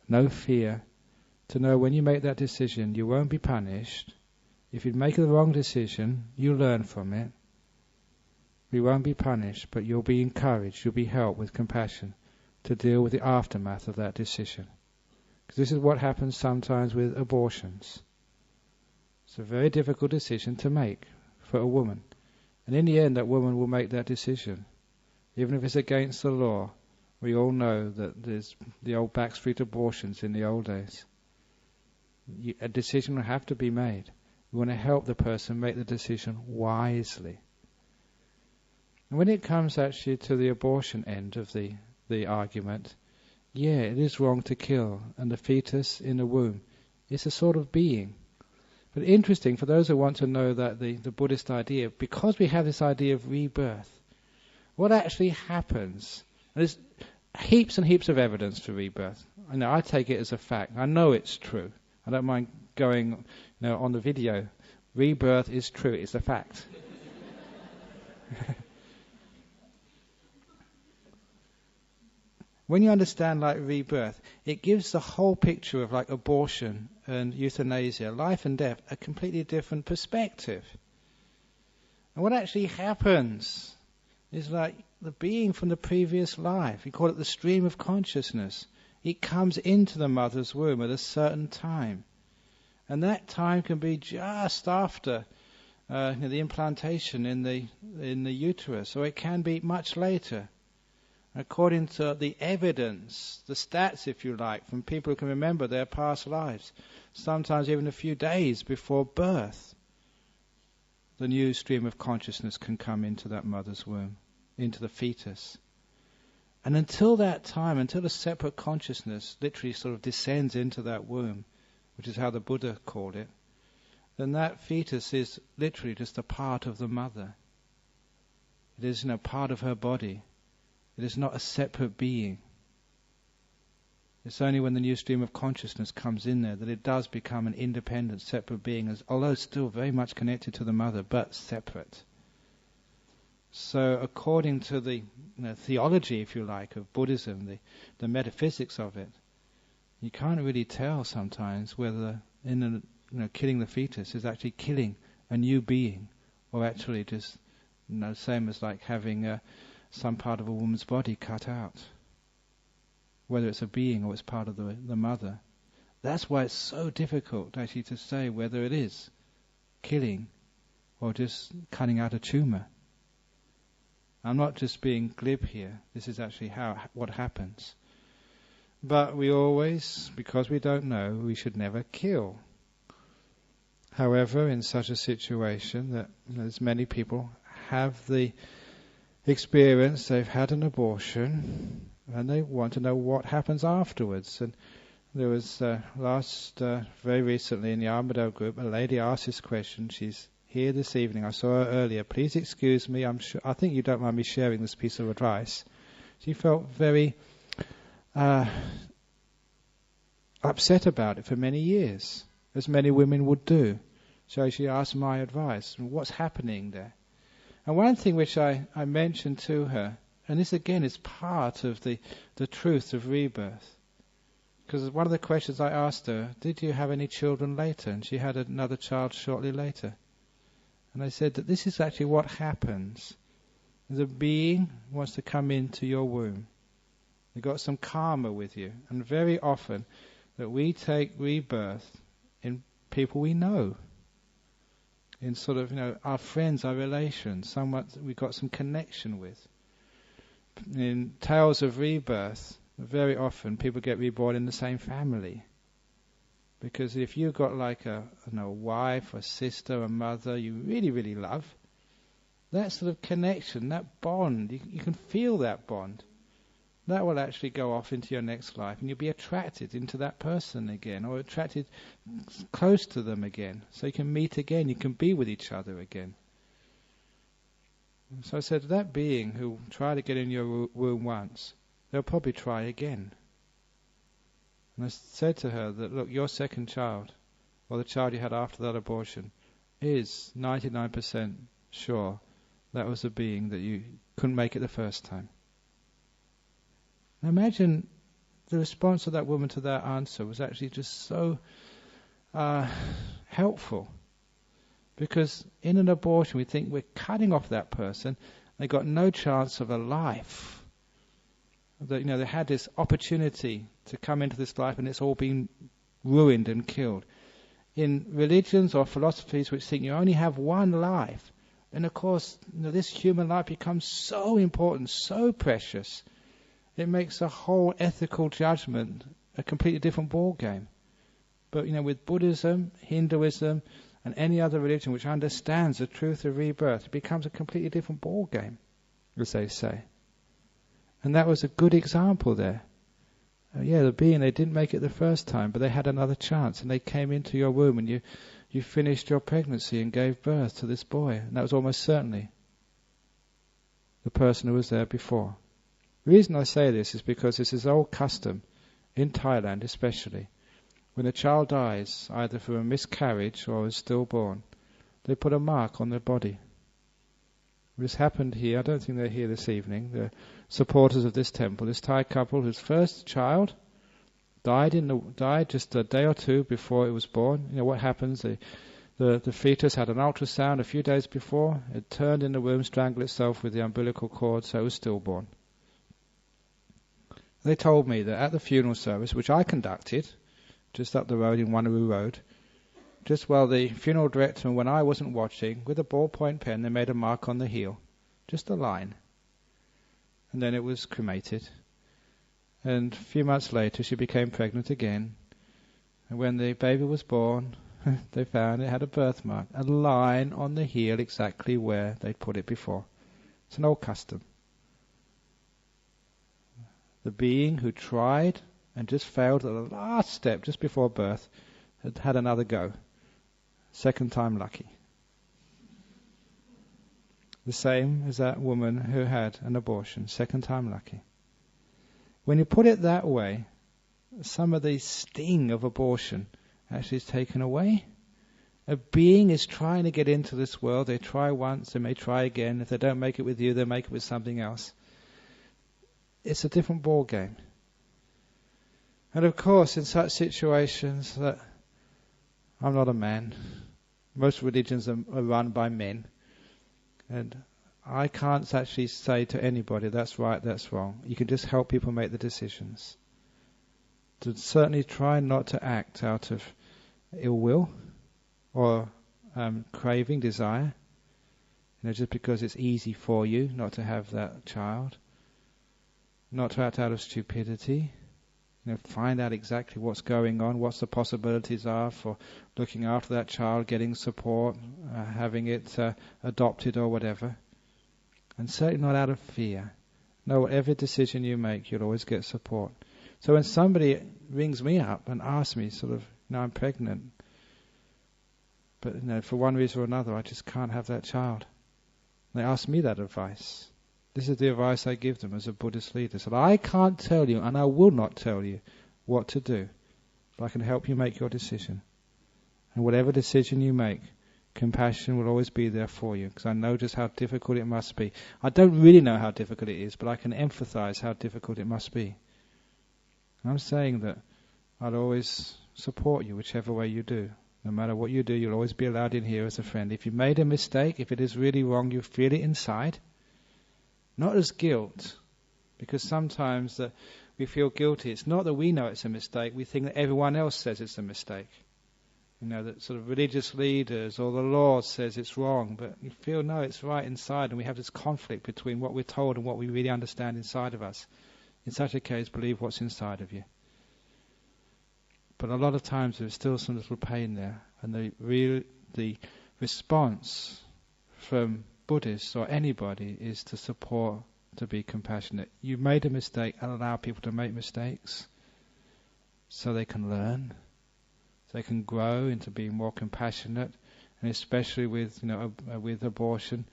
no fear, to know when you make that decision you won't be punished. If you make the wrong decision, you learn from it. You won't be punished, but you'll be encouraged, you'll be helped with compassion to deal with the aftermath of that decision. Because this is what happens sometimes with abortions. It's a very difficult decision to make for a woman. And in the end, that woman will make that decision. Even if it's against the law. We all know that there's the old backstreet abortions in the old days. A decision will have to be made. We want to help the person make the decision wisely. And when it comes actually to the abortion end of the argument, it is wrong to kill. And the fetus in the womb is a sort of being. But interesting, for those who want to know that the Buddhist idea, because we have this idea of rebirth, what actually happens? There's heaps and heaps of evidence for rebirth. I take it as a fact. I know it's true. I don't mind going on the video. Rebirth is true. It's a fact. When you understand rebirth, it gives the whole picture of abortion and euthanasia, life and death, a completely different perspective. And what actually happens is the being from the previous life. We call it the stream of consciousness. It comes into the mother's womb at a certain time. And that time can be just after the implantation in the uterus, or it can be much later. According to the evidence, the stats, if you like, from people who can remember their past lives, sometimes even a few days before birth. the new stream of consciousness can come into that mother's womb, into the fetus. And until that time, until a separate consciousness literally sort of descends into that womb, which is how the Buddha called it, then that fetus is literally just a part of the mother. It is, part of her body. It is not a separate being. It's only when the new stream of consciousness comes in there that it does become an independent, separate being, although still very much connected to the mother, but separate. So according to the theology, if you like, of Buddhism, the metaphysics of it, you can't really tell sometimes whether killing the fetus is actually killing a new being, or actually just same as like having some part of a woman's body cut out. Whether it's a being or it's part of the mother. That's why it's so difficult actually to say whether it is killing or just cutting out a tumor. I'm not just being glib here. This is actually what happens. But we always, because we don't know, we should never kill. However, in such a situation that as many people have the experience, they've had an abortion, and they want to know what happens afterwards. And there was very recently in the Amaro group, a lady asked this question. She's here this evening. I saw her earlier. Please excuse me. I think you don't mind me sharing this piece of advice. She felt very upset about it for many years, as many women would do. So she asked my advice. What's happening there? And one thing which I mentioned to her, and this again is part of the truth of rebirth, because one of the questions I asked her, did you have any children later? And she had another child shortly later. And I said that this is actually what happens. The being wants to come into your womb. You've got some karma with you. And very often that we take rebirth in people we know. In sort of, our friends, our relations, someone we've got some connection with. In tales of rebirth, very often people get reborn in the same family. Because if you've got like a wife, a sister, a mother you really, really love, that sort of connection, that bond, you can feel that bond. That will actually go off into your next life, and you'll be attracted into that person again, or attracted close to them again. So you can meet again, you can be with each other again. So I said, that being who tried to get in your womb once, they'll probably try again. And I said to her that, look, your second child, or the child you had after that abortion, is 99% sure that was a being that you couldn't make it the first time. Now imagine the response of that woman to that answer was actually just so helpful. Because in an abortion we think we're cutting off that person, they got no chance of a life. That they had this opportunity to come into this life and it's all been ruined and killed. In religions or philosophies which think you only have one life, then of course this human life becomes so important, so precious. It makes the whole ethical judgment a completely different ball game. But with Buddhism, Hinduism, and any other religion which understands the truth of rebirth, it becomes a completely different ball game, as they say. And that was a good example there. The being, they didn't make it the first time, but they had another chance, and they came into your womb, and you finished your pregnancy and gave birth to this boy, and that was almost certainly the person who was there before. The reason I say this is because this is old custom, in Thailand especially. When a child dies, either from a miscarriage or is stillborn, they put a mark on their body. This happened here, I don't think they're here this evening, the supporters of this temple, this Thai couple whose first child died just a day or two before it was born. What happens, the fetus had an ultrasound a few days before, it turned in the womb, strangled itself with the umbilical cord, so it was stillborn. They told me that at the funeral service, which I conducted, just up the road in Wanneroo Road, just while the funeral director, when I wasn't watching, with a ballpoint pen, they made a mark on the heel, just a line. And then it was cremated. And a few months later, she became pregnant again. And when the baby was born, they found it had a birthmark, a line on the heel exactly where they'd put it before. It's an old custom. The being who tried and just failed at the last step just before birth had another go. Second time lucky. The same as that woman who had an abortion, second time lucky. When you put it that way, some of the sting of abortion actually is taken away. A being is trying to get into this world. They try once, they may try again. If they don't make it with you, they'll make it with something else. It's a different ball game. And of course, in such situations, that I'm not a man. Most religions are run by men. And I can't actually say to anybody, that's right, that's wrong. You can just help people make the decisions. To certainly try not to act out of ill will or craving, desire. Just because it's easy for you not to have that child. Not to act out of stupidity. Find out exactly what's going on, what the possibilities are for looking after that child, getting support, having it adopted or whatever. And certainly not out of fear. No, whatever decision you make, you'll always get support. So when somebody rings me up and asks me, I'm pregnant, but for one reason or another, I just can't have that child. They ask me that advice. This is the advice I give them as a Buddhist leader. So I can't tell you, and I will not tell you, what to do. But I can help you make your decision. And whatever decision you make, compassion will always be there for you, because I know just how difficult it must be. I don't really know how difficult it is, but I can empathize how difficult it must be. I'm saying that I'll always support you whichever way you do. No matter what you do, you'll always be allowed in here as a friend. If you made a mistake, if it is really wrong, you feel it inside. Not as guilt, because sometimes that we feel guilty. It's not that we know it's a mistake. We think that everyone else says it's a mistake. That sort of religious leaders or the law says it's wrong, but you feel, no, it's right inside, and we have this conflict between what we're told and what we really understand inside of us. In such a case, believe what's inside of you. But a lot of times there's still some little pain there, and the response from Buddhists or anybody is to support, to be compassionate. You made a mistake, and allow people to make mistakes so they can learn, so they can grow into being more compassionate, and especially with with abortion.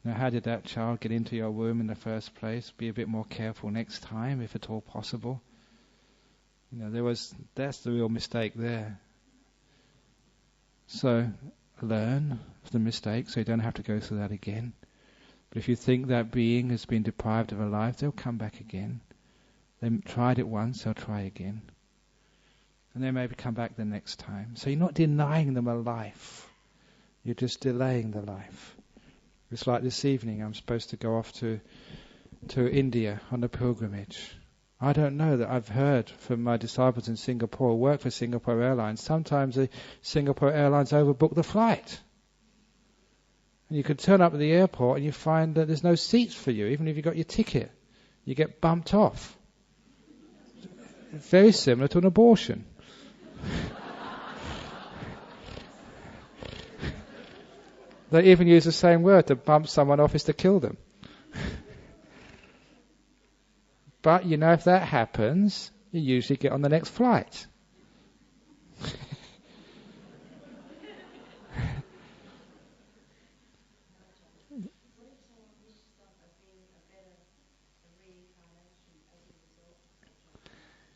How did that child get into your womb in the first place? Be a bit more careful next time, if at all possible. That's the real mistake there. So learn from the mistake, so you don't have to go through that again. But if you think that being has been deprived of a life, they'll come back again. They tried it once, they'll try again. And they maybe come back the next time. So you're not denying them a life. You're just delaying the life. It's like this evening, I'm supposed to go off to India on a pilgrimage. I don't know that I've heard from my disciples in Singapore who work for Singapore Airlines. Sometimes the Singapore Airlines overbook the flight. And you could turn up at the airport and you find that there's no seats for you, even if you got your ticket. You get bumped off. Very similar to an abortion. They even use the same word. To bump someone off is to kill them. But if that happens, you usually get on the next flight.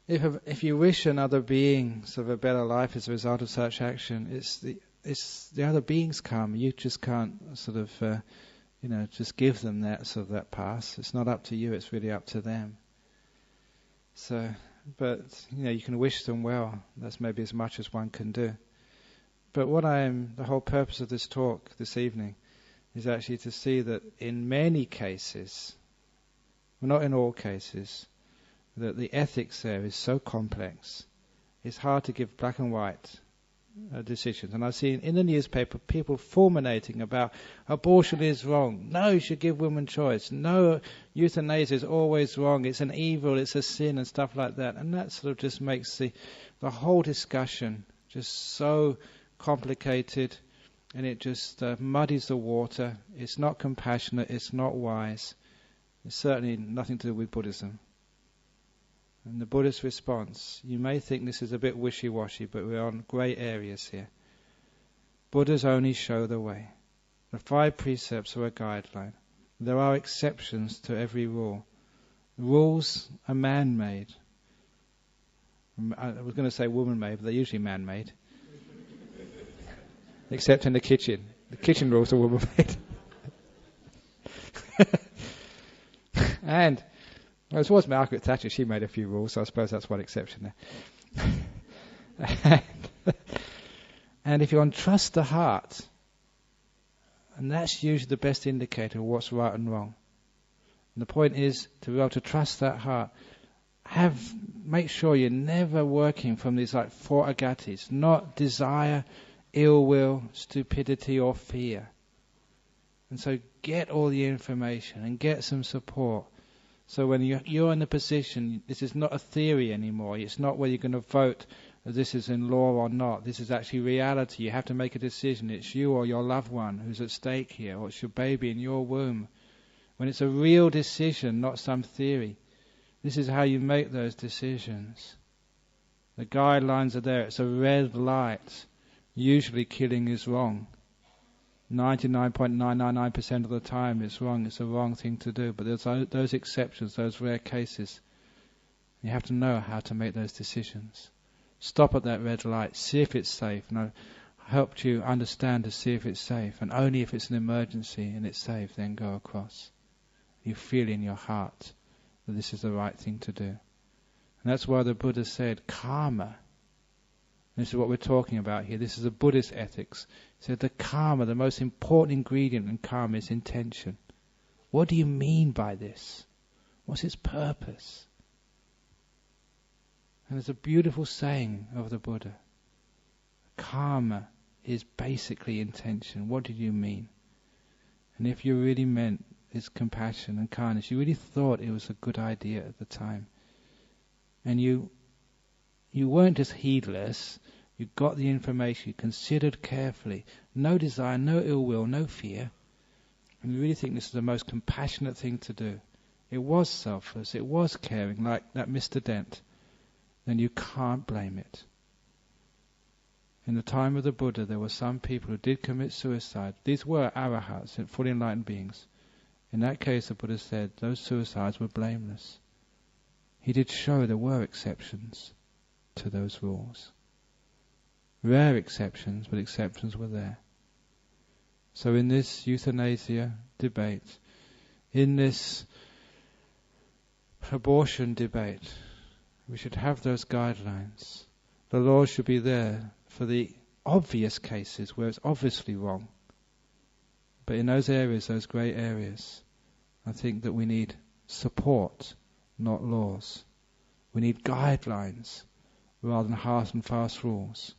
If you wish another being of a better life as a result of such action, it's the other beings come. You just can't just give them that pass. It's not up to you. It's really up to them. So, but you can wish them well. That's maybe as much as one can do. But the whole purpose of this talk this evening is actually to see that in many cases, well, not in all cases, that the ethics there is so complex. It's hard to give black and white decisions. And I've seen in the newspaper people fulminating about abortion is wrong. No, you should give women choice. No, euthanasia is always wrong. It's an evil, it's a sin and stuff like that. And that sort of just makes the whole discussion just so complicated, and it just muddies the water. It's not compassionate, it's not wise. It's certainly nothing to do with Buddhism. And the Buddhist response, you may think this is a bit wishy-washy, but we're on grey areas here. Buddhas only show the way. The 5 precepts are a guideline. There are exceptions to every rule. Rules are man-made. I was going to say woman-made, but they're usually man-made. Except in the kitchen. The kitchen rules are woman-made. And well, it was Margaret Thatcher. She made a few rules, so I suppose that's one exception there. And if you untrust the heart, and that's usually the best indicator of what's right and wrong. And the point is to be able to trust that heart. Make sure you're never working from these like 4 agatis, not desire, ill will, stupidity or fear. And so get all the information and get some support. So when you're in a position, this is not a theory anymore. It's not whether you're going to vote that this is in law or not. This is actually reality. You have to make a decision. It's you or your loved one who's at stake here, or it's your baby in your womb. When it's a real decision, not some theory. This is how you make those decisions. The guidelines are there. It's a red light. Usually killing is wrong. 99.999% of the time it's wrong. It's a wrong thing to do. But there's those exceptions, those rare cases. You have to know how to make those decisions. Stop at that red light. See if it's safe. And I've helped you understand to see if it's safe. And only if it's an emergency and it's safe, then go across. You feel in your heart that this is the right thing to do. And that's why the Buddha said karma. This is what we're talking about here. This is a Buddhist ethics. He said the karma, the most important ingredient in karma is intention. What do you mean by this? What's its purpose? And there's a beautiful saying of the Buddha. Karma is basically intention. What did you mean? And if you really meant this compassion and kindness, you really thought it was a good idea at the time, and you weren't just heedless, you got the information, you considered carefully, no desire, no ill will, no fear, and you really think this is the most compassionate thing to do. It was selfless, it was caring, like that Mr. Dent, then you can't blame it. In the time of the Buddha, there were some people who did commit suicide. These were arahats, fully enlightened beings. In that case, the Buddha said those suicides were blameless. He did show there were exceptions to those rules. Rare exceptions, but exceptions were there. So in this euthanasia debate, in this abortion debate, we should have those guidelines. The laws should be there for the obvious cases where it's obviously wrong. But in those areas, those grey areas, I think that we need support, not laws. We need guidelines rather than hard and fast rules.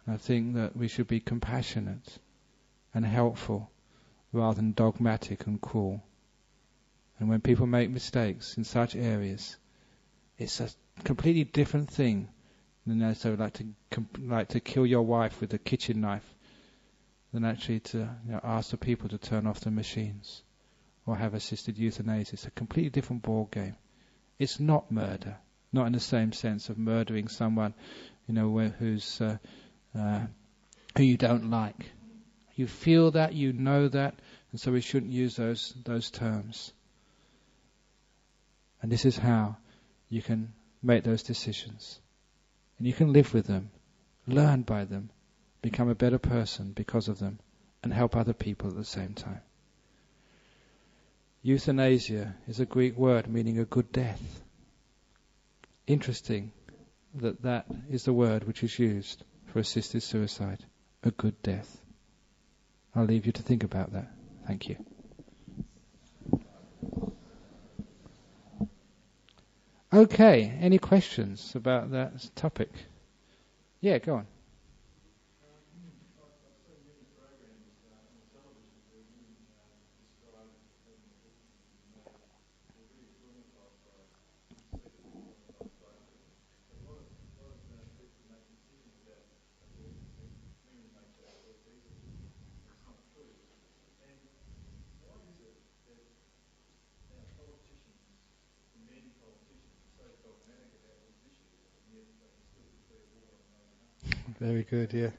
And I think that we should be compassionate and helpful rather than dogmatic and cruel. And when people make mistakes in such areas, it's a completely different thing than so like to kill your wife with a kitchen knife than actually to ask the people to turn off the machines or have assisted euthanasia. It's a completely different ball game. It's not murder, not in the same sense of murdering someone, who's who you don't like. You feel that, you know that, and so we shouldn't use those terms. And this is how you can make those decisions. And you can live with them, learn by them, become a better person because of them, and help other people at the same time. Euthanasia is a Greek word meaning a good death. Interesting that is the word which is used for assisted suicide, a good death. I'll leave you to think about that. Thank you. Okay, any questions about that topic? Yeah, go on. Very good, yeah.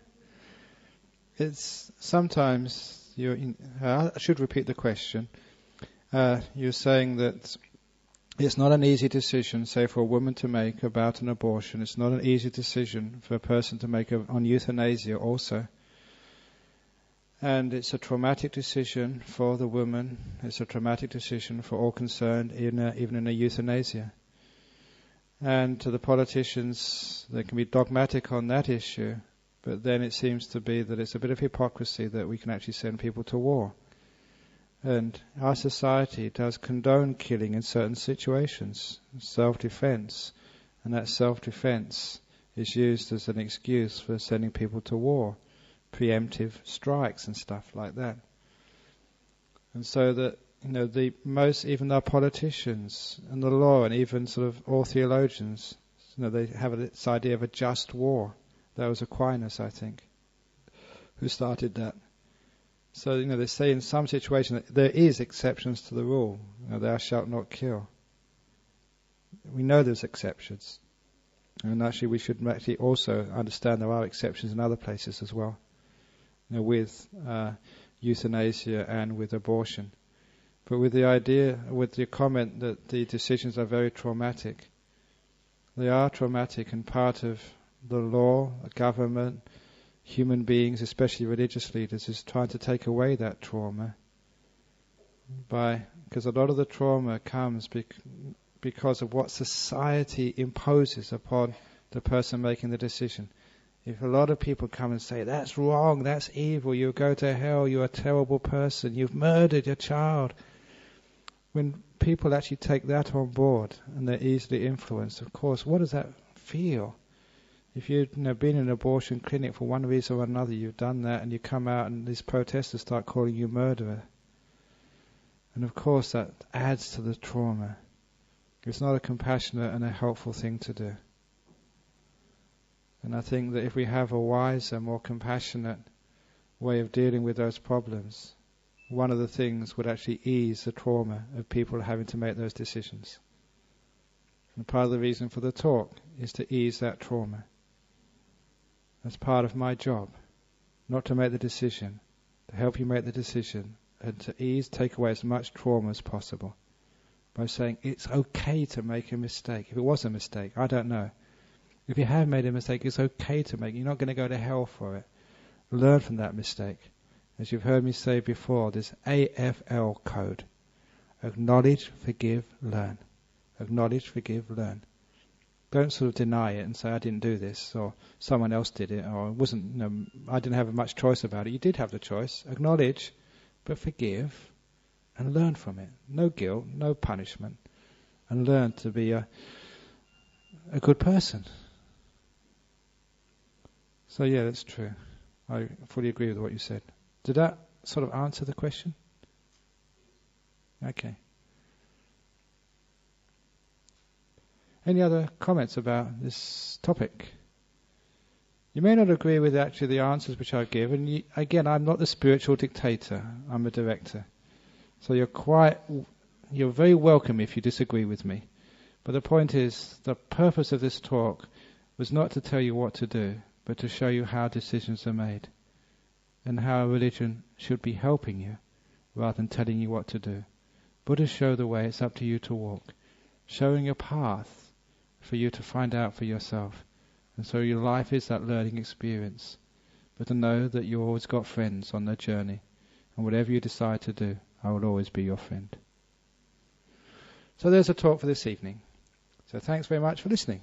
It's sometimes, I should repeat the question. You're saying that it's not an easy decision, say, for a woman to make about an abortion. It's not an easy decision for a person to make on euthanasia also. And it's a traumatic decision for the woman. It's a traumatic decision for all concerned, even in a euthanasia. And to the politicians, they can be dogmatic on that issue, but then it seems to be that it's a bit of hypocrisy that we can actually send people to war. And our society does condone killing in certain situations, self-defense, and that self-defense is used as an excuse for sending people to war, preemptive strikes and stuff like that. And so that, even our politicians and the law and even sort of all theologians, they have this idea of a just war. That was Aquinas, I think, who started that. So, they say in some situations that there is exceptions to the rule. Thou shalt not kill. We know there's exceptions. And actually we should actually also understand there are exceptions in other places as well. With euthanasia and with abortion. But with the comment that the decisions are very traumatic. They are traumatic, and part of the law, the government, human beings, especially religious leaders, is trying to take away that trauma. Because a lot of the trauma comes because of what society imposes upon the person making the decision. If a lot of people come and say, that's wrong, that's evil, you'll go to hell, you're a terrible person, you've murdered your child. When people actually take that on board and they're easily influenced, of course, what does that feel? If you've been in an abortion clinic for one reason or another, you've done that, and you come out and these protesters start calling you murderer. And of course that adds to the trauma. It's not a compassionate and a helpful thing to do. And I think that if we have a wiser, more compassionate way of dealing with those problems, one of the things would actually ease the trauma of people having to make those decisions. And part of the reason for the talk is to ease that trauma. That's part of my job, not to make the decision, to help you make the decision, and to take away as much trauma as possible by saying it's okay to make a mistake. If it was a mistake, I don't know. If you have made a mistake, it's okay to make it. You're not going to go to hell for it. Learn from that mistake. As you've heard me say before, this AFL code. Acknowledge, forgive, learn. Acknowledge, forgive, learn. Don't sort of deny it and say, I didn't do this, or someone else did it, or it wasn't, I didn't have much choice about it. You did have the choice. Acknowledge, but forgive, and learn from it. No guilt, no punishment. And learn to be a good person. So yeah, that's true. I fully agree with what you said. Did that sort of answer the question? Okay. Any other comments about this topic? You may not agree with actually the answers which I give, and again, I'm not the spiritual dictator. I'm a director. So you're very welcome if you disagree with me. But the point is, the purpose of this talk was not to tell you what to do, but to show you how decisions are made, and how religion should be helping you, rather than telling you what to do. Buddha showed the way, it's up to you to walk, showing a path for you to find out for yourself. And so your life is that learning experience. But to know that you've always got friends on the journey, and whatever you decide to do, I will always be your friend. So there's a talk for this evening. So thanks very much for listening.